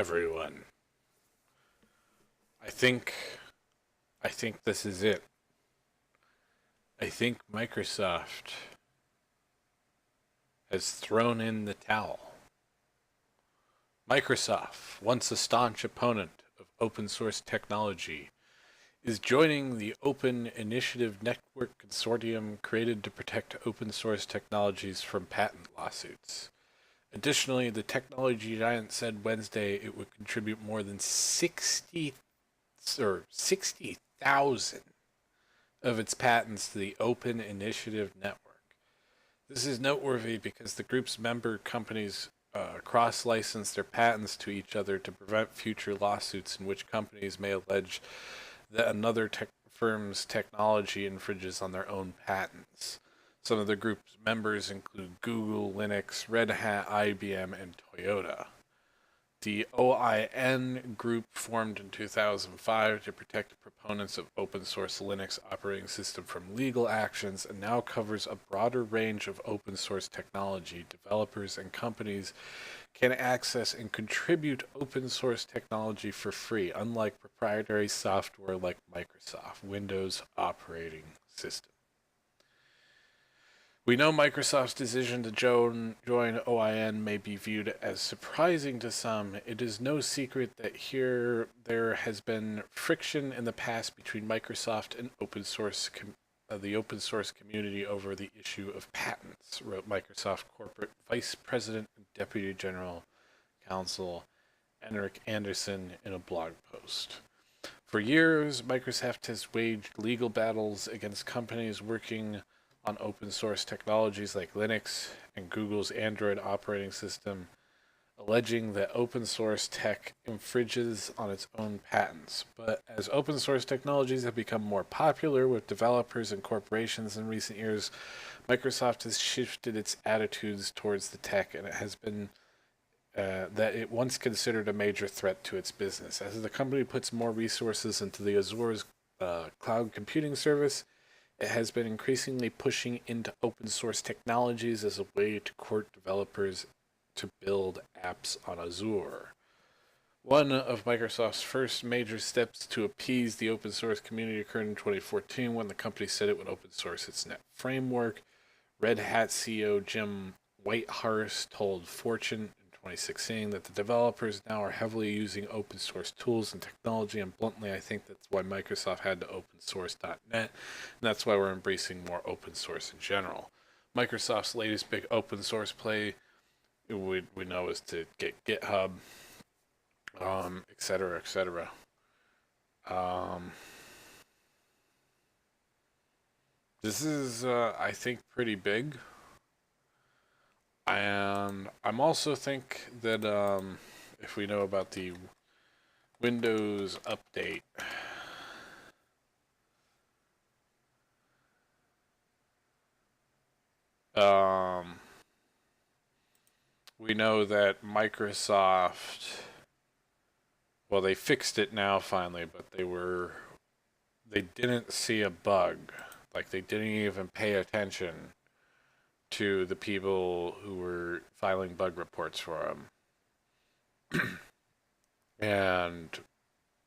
everyone. I think I think this is it. I think Microsoft has thrown in the towel. Microsoft, once a staunch opponent of open source technology, is joining the Open Initiative Network Consortium created to protect open source technologies from patent lawsuits. Additionally, the technology giant said Wednesday it would contribute more than 60,000 of its patents to the Open Initiative Network. This is noteworthy because the group's member companies cross-license their patents to each other to prevent future lawsuits in which companies may allege that another firm's technology infringes on their own patents. Some of the group's members include Google, Linux, Red Hat, IBM, and Toyota. The OIN group formed in 2005 to protect proponents of open source Linux operating system from legal actions and now covers a broader range of open source technology. Developers and companies can access and contribute open source technology for free, unlike proprietary software like Microsoft Windows operating system. We know Microsoft's decision to join OIN may be viewed as surprising to some. It is no secret that there has been friction in the past between Microsoft and the open source community over the issue of patents, wrote Microsoft Corporate Vice President and Deputy General Counsel Henrik Anderson in a blog post. For years, Microsoft has waged legal battles against companies working on open source technologies like Linux and Google's Android operating system, alleging that open source tech infringes on its own patents. But as open source technologies have become more popular with developers and corporations in recent years, Microsoft has shifted its attitudes towards the tech, and it has been that it once considered a major threat to its business. As the company puts more resources into the Azure's cloud computing service, it has been increasingly pushing into open source technologies as a way to court developers to build apps on Azure. One of Microsoft's first major steps to appease the open source community occurred in 2014 when the company said it would open source its net framework. Red Hat CEO Jim Whitehurst told Fortune 2016 that the developers now are heavily using open source tools and technology, and bluntly, I think that's why Microsoft had to open source .NET, and that's why we're embracing more open source in general. Microsoft's latest big open source play we know is to get GitHub, etc., etc. This is, I think, pretty big. And I'm also think that if we know about the Windows update, we know that Microsoft, well, they fixed it now finally, but they didn't see a bug. Like, they didn't even pay attention to the people who were filing bug reports for them. And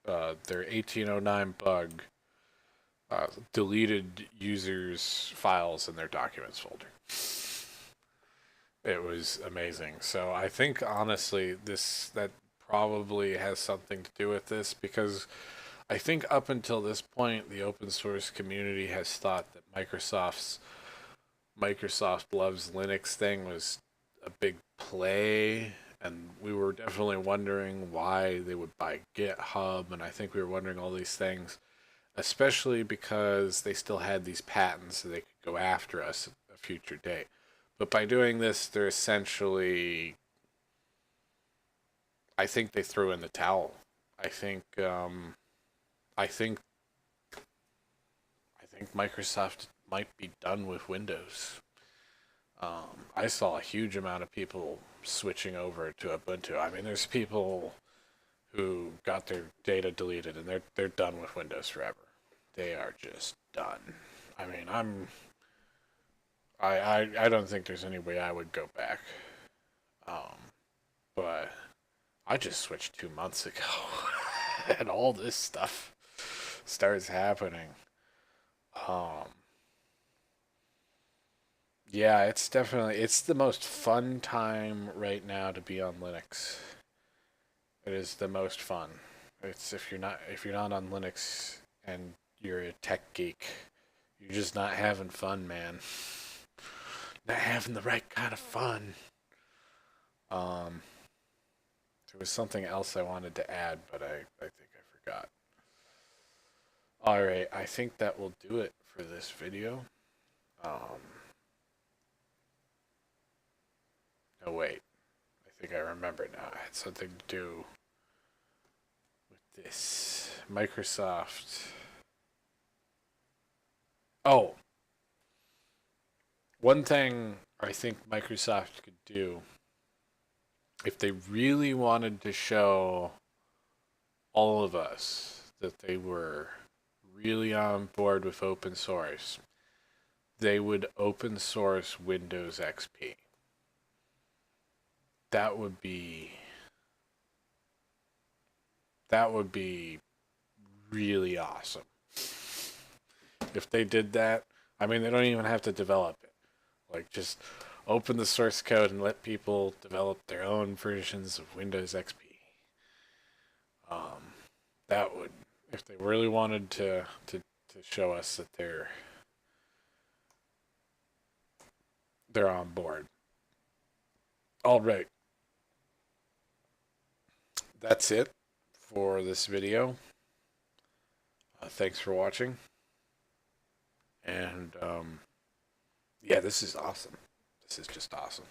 their 1809 bug deleted users' files in their documents folder. It was amazing. So I think honestly that probably has something to do with this, because I think up until this point the open source community has thought that Microsoft loves Linux thing was a big play, and we were definitely wondering why they would buy GitHub, and I think we were wondering all these things, especially because they still had these patents so they could go after us at a future date. But by doing this, they're essentially, I think they threw in the towel. I think Microsoft might be done with Windows. I saw a huge amount of people switching over to Ubuntu. I mean, there's people who got their data deleted and they're done with Windows forever. They are just done. I mean, I don't think there's any way I would go back. But I just switched 2 months ago, and all this stuff starts happening. Um, yeah, it's the most fun time right now to be on Linux. It is the most fun. It's if you're not on Linux and you're a tech geek, you're just not having fun, man. Not having the right kind of fun. Um, there was something else I wanted to add, but I think I forgot. All right, I think that will do it for this video. Um, no wait, I think I remember now. I had something to do with this Microsoft. Oh, one thing I think Microsoft could do if they really wanted to show all of us that they were really on board with open source, they would open source Windows XP. That would be that would be really awesome. If they did that, I mean they don't even have to develop it. Like just open the source code and let people develop their own versions of Windows XP. Um, that would, if they really wanted to show us that they're on board. All right, that's it for this video. Thanks for watching, and yeah, this is awesome. This is just awesome.